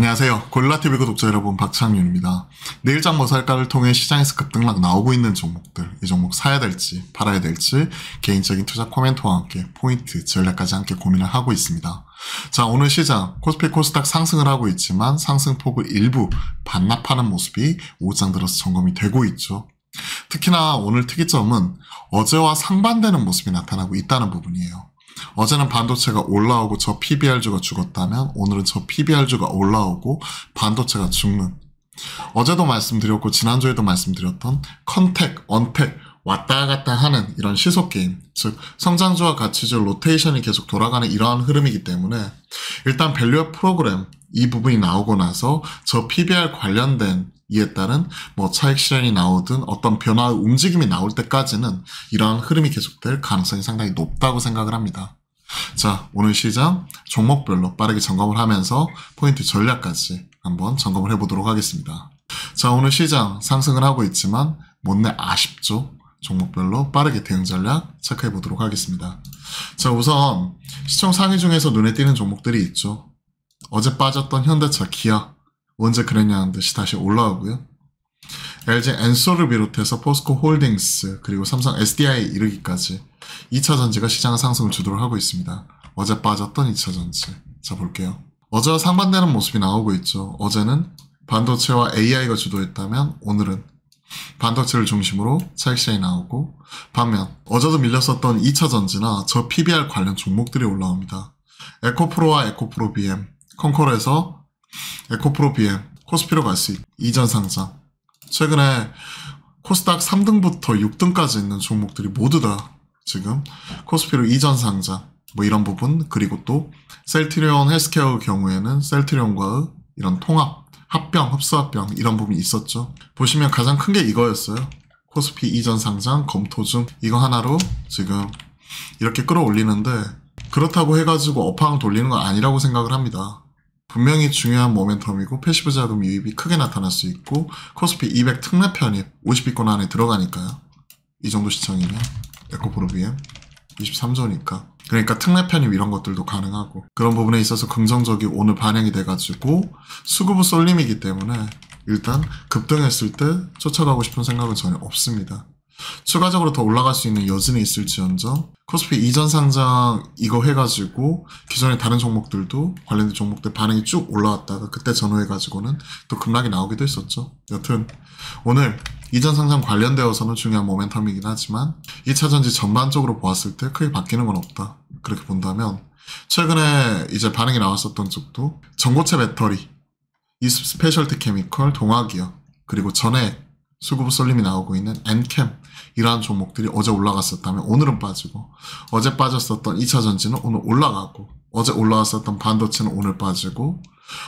안녕하세요. 고릴라TV 구독자 여러분, 박창윤입니다. 내일장 뭐 살까를 통해 시장에서 급등락 나오고 있는 종목들, 이 종목 사야 될지 팔아야 될지 개인적인 투자 코멘트와 함께 포인트, 전략까지 함께 고민을 하고 있습니다. 자, 오늘 시장 코스피 코스닥 상승을 하고 있지만 상승폭을 일부 반납하는 모습이 오장 들어서 점검이 되고 있죠. 특히나 오늘 특이점은 어제와 상반되는 모습이 나타나고 있다는 부분이에요. 어제는 반도체가 올라오고 저 PBR주가 죽었다면 오늘은 저 PBR주가 올라오고 반도체가 죽는, 어제도 말씀드렸고 지난주에도 말씀드렸던 컨택, 언택 왔다 갔다 하는 이런 시속게임, 즉 성장주와 가치주 로테이션이 계속 돌아가는 이러한 흐름이기 때문에 일단 밸류업 프로그램 이 부분이 나오고 나서 저 PBR 관련된 이에 따른 뭐 차익 실현이 나오든 어떤 변화 움직임이 나올 때까지는 이러한 흐름이 계속될 가능성이 상당히 높다고 생각을 합니다. 자, 오늘 시장 종목별로 빠르게 점검을 하면서 포인트 전략까지 한번 점검을 해보도록 하겠습니다. 자, 오늘 시장 상승을 하고 있지만 못내 아쉽죠. 종목별로 빠르게 대응 전략 체크해 보도록 하겠습니다. 자, 우선 시총 상위 중에서 눈에 띄는 종목들이 있죠. 어제 빠졌던 현대차, 기아 언제 그랬냐는 듯이 다시 올라오고요. LG 엔솔을 비롯해서 포스코 홀딩스 그리고 삼성 SDI에 이르기까지 2차전지가 시장 상승을 주도를 하고 있습니다. 어제 빠졌던 2차전지. 자, 볼게요. 어제와 상반되는 모습이 나오고 있죠. 어제는 반도체와 AI가 주도했다면 오늘은 반도체를 중심으로 차익 실현이 나오고, 반면 어제도 밀렸었던 2차전지나 저 PBR 관련 종목들이 올라옵니다. 에코프로와 에코프로 BM, 컨콜에서 에코프로 BM, 코스피로 갈 수 있고 이전 상장. 최근에 코스닥 3등부터 6등까지 있는 종목들이 모두 다 지금 코스피로 이전 상장, 뭐 이런 부분, 그리고 또 셀트리온 헬스케어의 경우에는 셀트리온과의 이런 통합, 합병, 흡수합병 이런 부분이 있었죠. 보시면 가장 큰 게 이거였어요. 코스피 이전 상장 검토 중, 이거 하나로 지금 이렇게 끌어올리는데, 그렇다고 해가지고 업황 돌리는 건 아니라고 생각을 합니다. 분명히 중요한 모멘텀이고 패시브 자금 유입이 크게 나타날 수 있고 코스피 200 특례 편입 50비권 안에 들어가니까요. 이 정도 시청이면 에코프로 BM 23조니까 그러니까 특례 편입 이런 것들도 가능하고, 그런 부분에 있어서 긍정적이 오늘 반영이 돼가지고 수급의 쏠림이기 때문에 일단 급등했을 때 쫓아가고 싶은 생각은 전혀 없습니다. 추가적으로 더 올라갈 수 있는 여진이 있을지언정 코스피 이전 상장 이거 해가지고 기존의 다른 종목들도 관련된 종목들 반응이 쭉 올라왔다가 그때 전후해가지고는 또 급락이 나오기도 했었죠. 여튼 오늘 이전 상장 관련되어서는 중요한 모멘텀이긴 하지만 2차전지 전반적으로 보았을 때 크게 바뀌는 건 없다. 그렇게 본다면 최근에 이제 반응이 나왔었던 쪽도 전고체 배터리, 이습 스페셜티 케미컬, 동화기업, 그리고 전에 수급 쏠림이 나오고 있는 엔캠, 이러한 종목들이 어제 올라갔었다면 오늘은 빠지고, 어제 빠졌었던 2차전지는 오늘 올라가고, 어제 올라왔었던 반도체는 오늘 빠지고,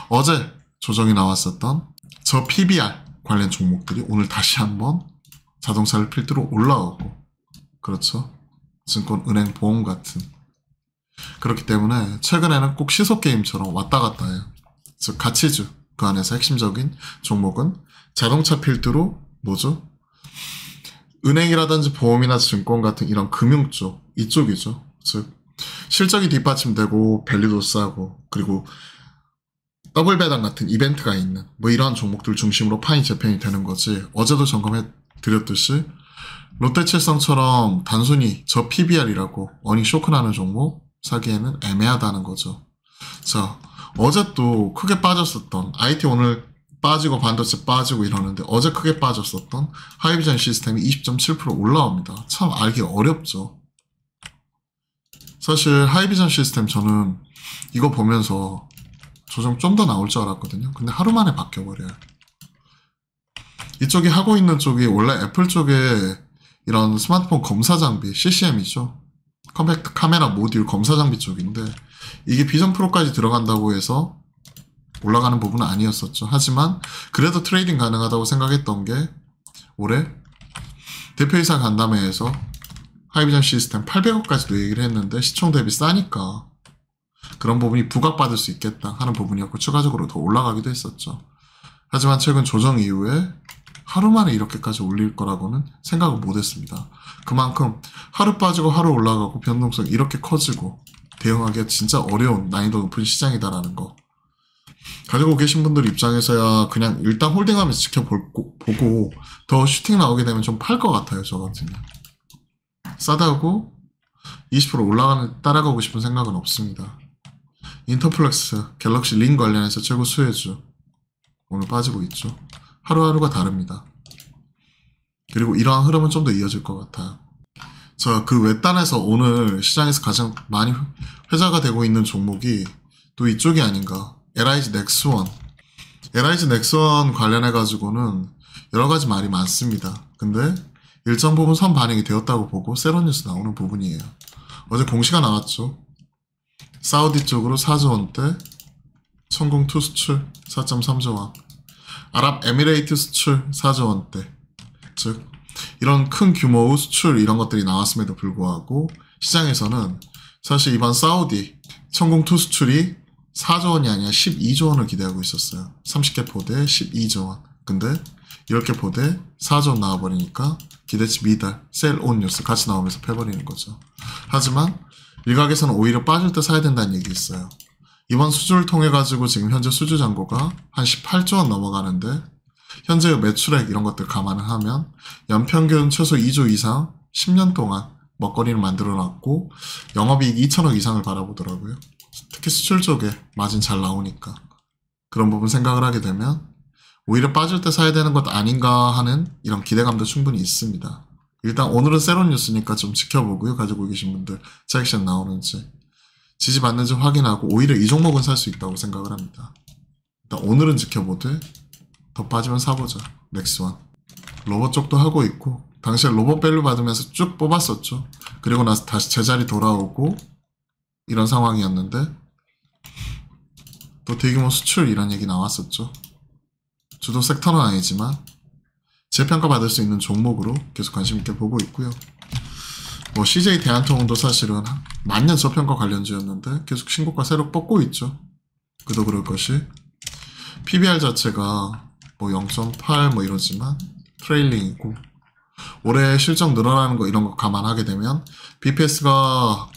어제 조정이 나왔었던 저 PBR 관련 종목들이 오늘 다시 한번 자동차를 필두로 올라오고, 그렇죠. 증권, 은행, 보험 같은. 그렇기 때문에 최근에는 꼭 시속게임처럼 왔다 갔다 해요. 즉 가치주, 그 안에서 핵심적인 종목은 자동차 필두로 뭐죠? 은행이라든지 보험이나 증권 같은 이런 금융 쪽, 이쪽이죠. 즉 실적이 뒷받침되고 밸류도 싸고, 그리고 더블 배당 같은 이벤트가 있는 뭐 이러한 종목들 중심으로 판이 재편이 되는 거지, 어제도 점검해 드렸듯이 롯데칠성처럼 단순히 저 PBR이라고 어닝 쇼크 나는 종목 사기에는 애매하다는 거죠. 자, 어제 또 크게 빠졌었던 IT, 오늘 빠지고 반도체 빠지고 이러는데 어제 크게 빠졌었던 하이비전 시스템이 20.7% 올라옵니다. 참 알기 어렵죠. 사실 하이비전 시스템 저는 이거 보면서 조정 좀 더 나올 줄 알았거든요. 근데 하루 만에 바뀌어버려요. 이쪽이 하고 있는 쪽이 원래 애플 쪽에 이런 스마트폰 검사 장비, CCM이죠. 컴팩트 카메라 모듈 검사 장비 쪽인데, 이게 비전 프로까지 들어간다고 해서 올라가는 부분은 아니었었죠. 하지만 그래도 트레이딩 가능하다고 생각했던 게, 올해 대표이사 간담회에서 하이비전 시스템 800억까지도 얘기를 했는데 시총 대비 싸니까 그런 부분이 부각받을 수 있겠다 하는 부분이었고, 추가적으로 더 올라가기도 했었죠. 하지만 최근 조정 이후에 하루 만에 이렇게까지 올릴 거라고는 생각을 못했습니다. 그만큼 하루 빠지고 하루 올라가고 변동성이 이렇게 커지고 대응하기가 진짜 어려운 난이도 높은 시장이다라는 거. 가지고 계신 분들 입장에서야 그냥 일단 홀딩하면서 보고 더 슈팅 나오게 되면 좀 팔 것 같아요. 저 같으면. 싸다고 20% 올라가는 따라가고 싶은 생각은 없습니다. 인터플렉스, 갤럭시 링 관련해서 최고 수혜주 오늘 빠지고 있죠. 하루하루가 다릅니다. 그리고 이러한 흐름은 좀 더 이어질 것 같아요. 자, 그 외딴에서 오늘 시장에서 가장 많이 회자가 되고 있는 종목이 또 이쪽이 아닌가. LIG 넥스원. LIG 넥스원 관련해가지고는 여러가지 말이 많습니다. 근데 일정 부분 선 반영이 되었다고 보고 세로뉴스 나오는 부분이에요. 어제 공시가 나왔죠. 사우디 쪽으로 4조 원대 천공2 수출 4.3조 원, 아랍에미레이트 수출 4조 원대. 즉 이런 큰 규모의 수출 이런 것들이 나왔음에도 불구하고 시장에서는 사실 이번 사우디 천공2 수출이 4조 원이 아니라 12조 원을 기대하고 있었어요. 30개 포대에 12조 원. 근데 이렇게 포대 4조 원 나와버리니까 기대치 미달, 셀 온 뉴스 같이 나오면서 패버리는 거죠. 하지만 일각에서는 오히려 빠질 때 사야 된다는 얘기 있어요. 이번 수주를 통해 가지고 지금 현재 수주 잔고가 한 18조 원 넘어가는데 현재의 매출액 이런 것들 감안을 하면 연평균 최소 2조 이상 10년 동안 먹거리를 만들어 놨고 영업이익 2천억 이상을 바라보더라고요. 특히 수출 쪽에 마진 잘 나오니까 그런 부분 생각을 하게 되면 오히려 빠질 때 사야 되는 것 아닌가 하는 이런 기대감도 충분히 있습니다. 일단 오늘은 세론 뉴스니까 좀 지켜보고요. 가지고 계신 분들 세액션 나오는지 지지받는지 확인하고 오히려 이 종목은 살 수 있다고 생각을 합니다. 일단 오늘은 지켜보되 더 빠지면 사보자. 넥스원. 로봇 쪽도 하고 있고 당시에 로봇 밸류 받으면서 쭉 뽑았었죠. 그리고 나서 다시 제자리 돌아오고 이런 상황이었는데 또 대규모 수출 이런 얘기 나왔었죠. 주도 섹터는 아니지만 재평가 받을 수 있는 종목으로 계속 관심 있게 보고 있고요. 뭐 CJ 대한통운도 사실은 만년 저평가 관련주였는데 계속 신고가 새로 뻗고 있죠. 그도 그럴 것이 PBR 자체가 뭐 0.8 뭐 이러지만 트레일링이고 올해 실적 늘어나는 거 이런 거 감안하게 되면 BPS가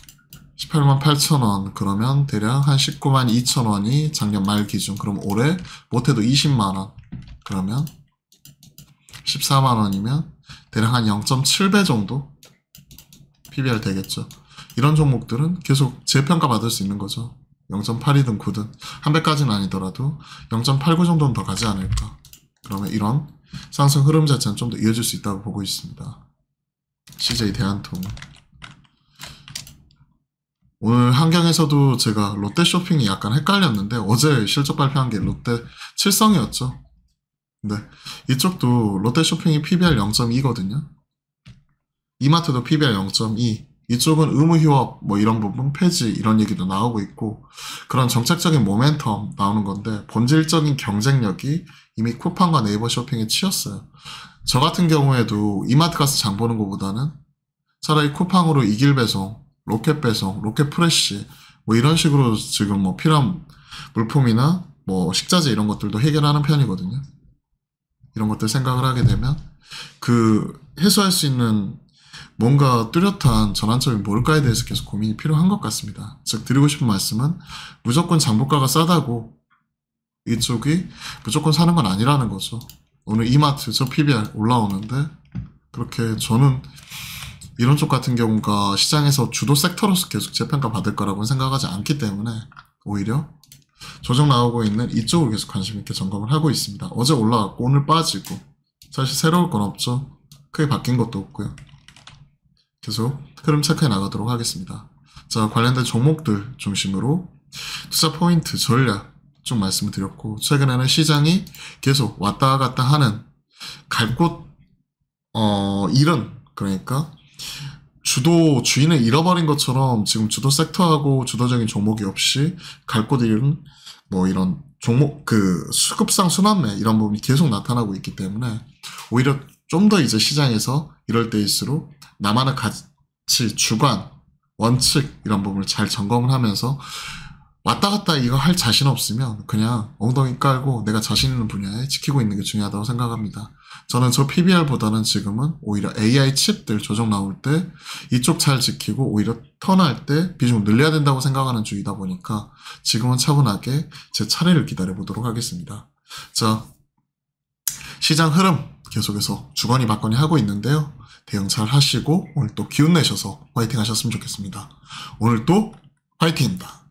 18만 8천 원 그러면 대략 한 19만 2천 원이 작년 말 기준. 그럼 올해 못해도 20만 원 그러면 14만 원이면 대략 한 0.7배 정도 PBR 되겠죠. 이런 종목들은 계속 재평가 받을 수 있는 거죠. 0.8이든 9든 한 배까지는 아니더라도 0.89 정도는 더 가지 않을까. 그러면 이런 상승 흐름 자체는 좀 더 이어질 수 있다고 보고 있습니다. CJ 대한통운. 오늘 한경에서도 제가 롯데 쇼핑이 약간 헷갈렸는데 어제 실적 발표한 게 롯데 칠성이었죠. 근데 이쪽도 롯데 쇼핑이 PBR 0.2거든요. 이마트도 PBR 0.2. 이쪽은 의무 휴업 뭐 이런 부분 폐지 이런 얘기도 나오고 있고 그런 정책적인 모멘텀 나오는 건데 본질적인 경쟁력이 이미 쿠팡과 네이버 쇼핑에 치였어요. 저 같은 경우에도 이마트 가서 장 보는 것보다는 차라리 쿠팡으로 이길 배송, 로켓 배송, 로켓 프레쉬 뭐 이런 식으로 지금 뭐 필요한 물품이나 뭐 식자재 이런 것들도 해결하는 편이거든요. 이런 것들 생각을 하게 되면 그 해소할 수 있는 뭔가 뚜렷한 전환점이 뭘까에 대해서 계속 고민이 필요한 것 같습니다. 즉 드리고 싶은 말씀은 무조건 장부가가 싸다고 이쪽이 무조건 사는 건 아니라는 거죠. 오늘 이마트 저 PBR 올라오는데 그렇게 저는 이런 쪽 같은 경우가 시장에서 주도 섹터로서 계속 재평가 받을 거라고는 생각하지 않기 때문에 오히려 조정 나오고 있는 이쪽으로 계속 관심 있게 점검을 하고 있습니다. 어제 올라왔고 오늘 빠지고 사실 새로울 건 없죠. 크게 바뀐 것도 없고요. 계속 흐름 체크해 나가도록 하겠습니다. 자, 관련된 종목들 중심으로 투자 포인트, 전략 좀 말씀을 드렸고 최근에는 시장이 계속 왔다 갔다 하는 갈 곳 잃은 그러니까 주인을 잃어버린 것처럼 지금 주도 섹터하고 주도적인 종목이 없이 갈 곳 잃은 뭐 이런 종목 그 수급상 순환매 이런 부분이 계속 나타나고 있기 때문에 오히려 좀 더 이제 시장에서 이럴 때일수록 나만의 가치, 주관, 원칙 이런 부분을 잘 점검을 하면서 왔다 갔다 이거 할 자신 없으면 그냥 엉덩이 깔고 내가 자신 있는 분야에 지키고 있는 게 중요하다고 생각합니다. 저는 저 PBR보다는 지금은 오히려 AI 칩들 조정 나올 때 이쪽 잘 지키고 오히려 턴할 때 비중을 늘려야 된다고 생각하는 주의다 보니까 지금은 차분하게 제 차례를 기다려 보도록 하겠습니다. 자, 시장 흐름 계속해서 주거니 받거니 하고 있는데요. 대응 잘 하시고 오늘 또 기운 내셔서 화이팅 하셨으면 좋겠습니다. 오늘 또 화이팅입니다.